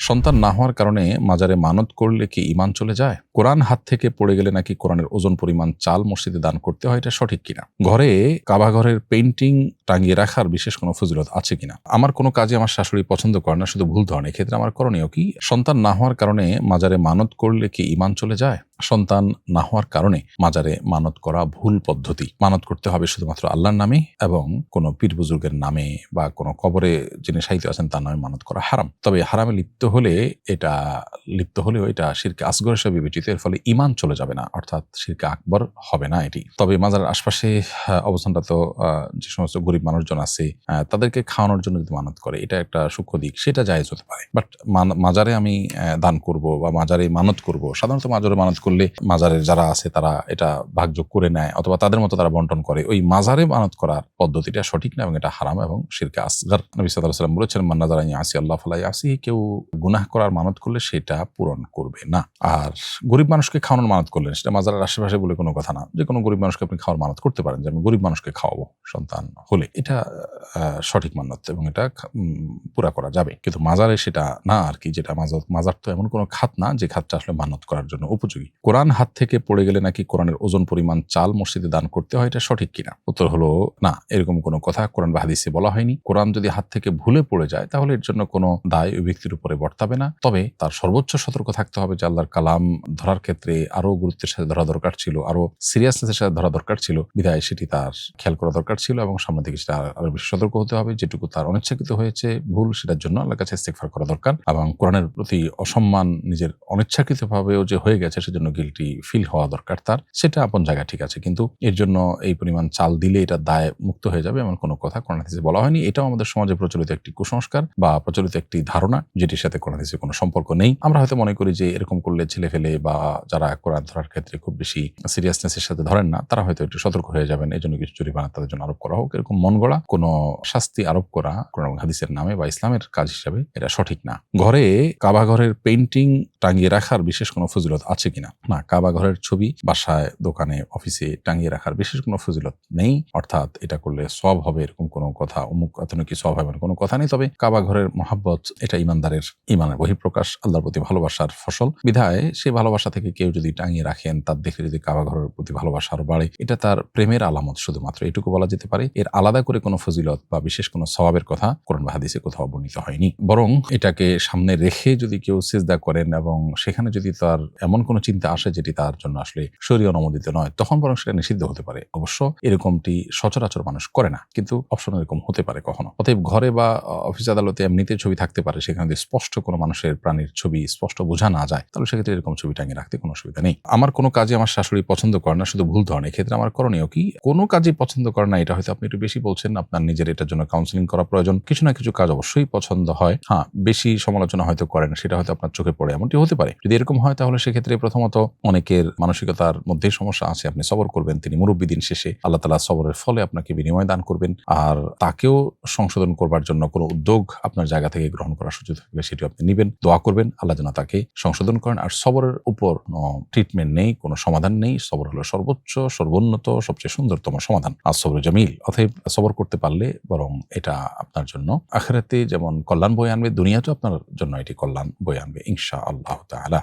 সন্তান না হওয়ার কারণে মাজারে মানত করলে কি ঈমান চলে যায়? কোরআন হাত থেকে পড়ে গেলে নাকি কোরআনের ওজন পরিমাণ চাল মসজিদে দান করতে হয়, এটা সঠিক কিনা? ঘরে কাবা ঘরের পেইন্টিং টাঙিয়ে রাখার বিশেষ কোনো ফজিলত আছে কিনা? আমার কোনো কাজে আমার শাশুড়ি পছন্দ করে না, শুধু ভুল ধরনের ক্ষেত্রে আমার করণীয় কি? সন্তান না হওয়ার কারণে মাজারে মানত করলে কি ঈমান চলে যায়? সন্তান না হওয়ার কারণে মাজারে মানত করা ভুল পদ্ধতি। মানত করতে হবে শুধুমাত্র আল্লাহর নামে এবং কোনো পীর বুজুর্গের নামে বা কোনো কবরে যিনি সাহিত্য আছেন তার নামে মানত করা হারাম। তবে হারামে লিপ্ত হলেও এটা শিরকে আসগর হিসেবে বিবেচিত, এর ফলে ঈমান চলে যাবে না, অর্থাৎ শিরকে আকবর হবে না এটি। তবে মাজারের আশপাশে অবস্থানটা তো যে সমস্ত গরিব মানুষজন আছে তাদেরকে খাওয়ানোর জন্য যদি মানত করে, এটা একটা সূক্ষ্ম দিক, সেটা জায়েজ হতে পারে। বাট মাজারে আমি দান করব বা মাজারে মানত করব, সাধারণত মাজারে মানত করলে মাজারের যারা আছে তারা এটা ভাগযোগ করে নেয় অথবা তাদের মতো তারা বন্টন করে। ওই মাজারে মানত করার পদ্ধতিটা সঠিক না এবং এটা হারাম এবং শিরকে আসগর। নবী সাল্লাল্লাহু আলাইহি ওয়াসাল্লাম বলেছেন, মান নাযারা আন ইয়াসি আল্লাহ ফালা ইয়াসি, কেউ গুনাহ করার মানত করলে সেটা পূরণ করবে না। আর গরিব মানুষকে খাওয়ানোর মানত করলেন, সেটা মাজারের আশেপাশে বলে কোনো কথা না। যে কোনো গরিব মানুষকে আপনি খাওয়ার মানত করতে পারেন যে আমি গরিব মানুষকে খাওয়াবো সন্তান হলে, এটা সঠিক মানত এবং এটা পুরা করা যাবে। কিন্তু মাজারে সেটা না আর কি, যেটা মাজার তো এমন কোনো খাত না যে খাতটা আসলে মানত করার জন্য উপযোগী। কোরআন হাত থেকে পড়ে গেলে নাকি কোরআনের ওজন পরিমাণ চাল মসজিদে দান করতে হয়, এটা সঠিক কিনা? উত্তর হলো না, এরকম কোনো কথা কোরআন বা হাদিসে বলা হয়নি। কোরআন যদি হাত থেকে ভুলে পড়ে যায় তাহলে এর জন্য কোনো দায় ওই ব্যক্তির উপরে বর্তাবে না। তবে তার সর্বোচ্চ সতর্ক থাকতে হবে যে আল্লাহর কালাম ধরার ক্ষেত্রে আরো গুরুত্বের সাথে ধরা দরকার ছিল, আরো সিরিয়াসনেসের সাথে ধরা দরকার ছিল, বিধায় সেটি তার খেয়াল করা দরকার ছিল এবং সামনে থেকে সেটা আরো বেশি সতর্ক হতে হবে। যেটুকু তার অনিচ্ছাকৃত হয়েছে ভুল, সেটার জন্য আল্লাহর কাছে ইস্তিগফার করা দরকার এবং কোরআনের প্রতি অসম্মান নিজের অনিচ্ছাকৃত ভাবেও যে হয়ে গেছে সেজন্য গিলটি ফিল হওয়া দরকার তার, সেটা আপন জায়গায় ঠিক আছে। কিন্তু এর জন্য এই পরিমাণ চাল দিলে এটা দায় মুক্ত হয়ে যাবে এমন কোনো কথা কোরআন হাদিসে বলা হয়নি। এটাও আমাদের সমাজে প্রচলিত একটি কুসংস্কার বা প্রচলিত একটি ধারণা, যেটির সাথে কোরআন হাদিসের কোনো সম্পর্ক নেই। আমরা হয়তো মনে করি যে এরকম করলে ছেলে ফেলে বা যারা কোরআন ধরার ক্ষেত্রে খুব বেশি সিরিয়াসনেসের সাথে ধরেন না, তারা হয়তো একটু সতর্ক হয়ে যাবেন, এই জন্য কিছু জরিমানা তাদের জন্য আরোপ করা হোক। এরকম মন গড়া কোনো শাস্তি আরোপ করা কোরআন হাদিসের নামে বা ইসলামের কাজ হিসাবে এটা সঠিক না। ঘরে কাবা ঘরের পেইন্টিং টাঙিয়ে রাখার বিশেষ কোনো ফজিলত আছে কিনা? না, কাবা ঘরের ছবি বাসায়, দোকানে, অফিসে টাঙিয়ে রাখার বিশেষ কোনো ফজিলত নেই, অর্থাৎ এটা করলে সওয়াব হবে এরকম কোনো কথা, অমুক এতটুকু সওয়াব হবে কোনো কথা নেই। তবে কাবা ঘরের মহাব্বত, এটা ইমানদারের ইমানের বহিঃপ্রকাশ, আল্লাহর প্রতি ভালোবাসার ফসল, বিধায় সেই ভালোবাসা থেকে কেউ যদি টাঙিয়ে রাখেন, তার দেখে যদি কাবা ঘরের প্রতি ভালোবাসা আরো বাড়ে, এটা তার প্রেমের আলামত, শুধুমাত্র এটুকু বলা যেতে পারে। এর আলাদা করে কোনো ফজিলত বা বিশেষ কোনো সওয়াবের কথা কোরআন বা হাদিসে কোথাও বর্ণিত হয়নি। বরং এটাকে সামনে রেখে যদি কেউ সিজদা করেন এবং সেখানে যদি তার এমন কোনো চিন্তা আসে যেটি তার জন্য আসলে শরীয়ত অনুমোদিত নয়, তখন বরং সেটা নিষিদ্ধ হতে পারে। অবশ্য এরকমটি সচরাচর মানুষ করে না, কিন্তু অপশন এরকম হতে পারে কখনো। অতএব ঘরে বা অফিস আদালতে এমনিতে ছবি থাকতে পারে, সেখানে যদি স্পষ্ট কোনো মানুষের প্রাণীর ছবি স্পষ্ট বোঝা না যায়, তাহলে সেক্ষেত্রে এরকম ছবি টাঙিয়ে রাখতে কোনো অসুবিধা নেই। আমার কোনো কাজে আমার শাশুড়ি পছন্দ করে না, শুধু ভুল ধরনের ক্ষেত্রে আমার করণীয় কি? কোনো কাজই পছন্দ করে না, এটা হয়তো আপনি একটু বেশি বলছেন, আপনার নিজের এটার জন্য কাউন্সিলিং করা প্রয়োজন। কিছু না কিছু কাজ অবশ্যই পছন্দ হয়, হ্যাঁ, বেশি সমালোচনা হয়তো করেন, সেটা হয়তো আপনার চোখে পড়ে, এমনটি হতে পারে। যদি এরকম হয় তাহলে সেক্ষেত্রে প্রথমত অনেকের মানসিকতার মধ্যেই সমস্যা আছে, আপনি সবর করবেন, তিনি মুরব্বী, দিন শেষে আল্লাহ তাআলা সবরের ফলে আপনাকে বিনিময় দান করবেন। আর তাকেও সংশোধন করবার জন্য কোনো উদ্যোগ আপনার জায়গা থেকে গ্রহণ করার সুযোগ থাকলে সেটি আপনি নেবেন, দোয়া করবেন আল্লাহ যেন তাকে সংশোধন করেন। আর সবরের উপর ট্রিটমেন্ট নেই, কোনো সমাধান নেই। সবর হলো সর্বোচ্চ, সর্বোন্নত, সবচেয়ে সুন্দরতম সমাধান। আর সবর জামিল, অতএব সবর করতে পারলে বরং এটা আপনার জন্য আখিরাতে যেমন কল্যাণ বয়ে আনবে, দুনিয়াতেও আপনার জন্য এটি কল্যাণ বয়ে আনবে ইনশাআল্লাহ তাআলা।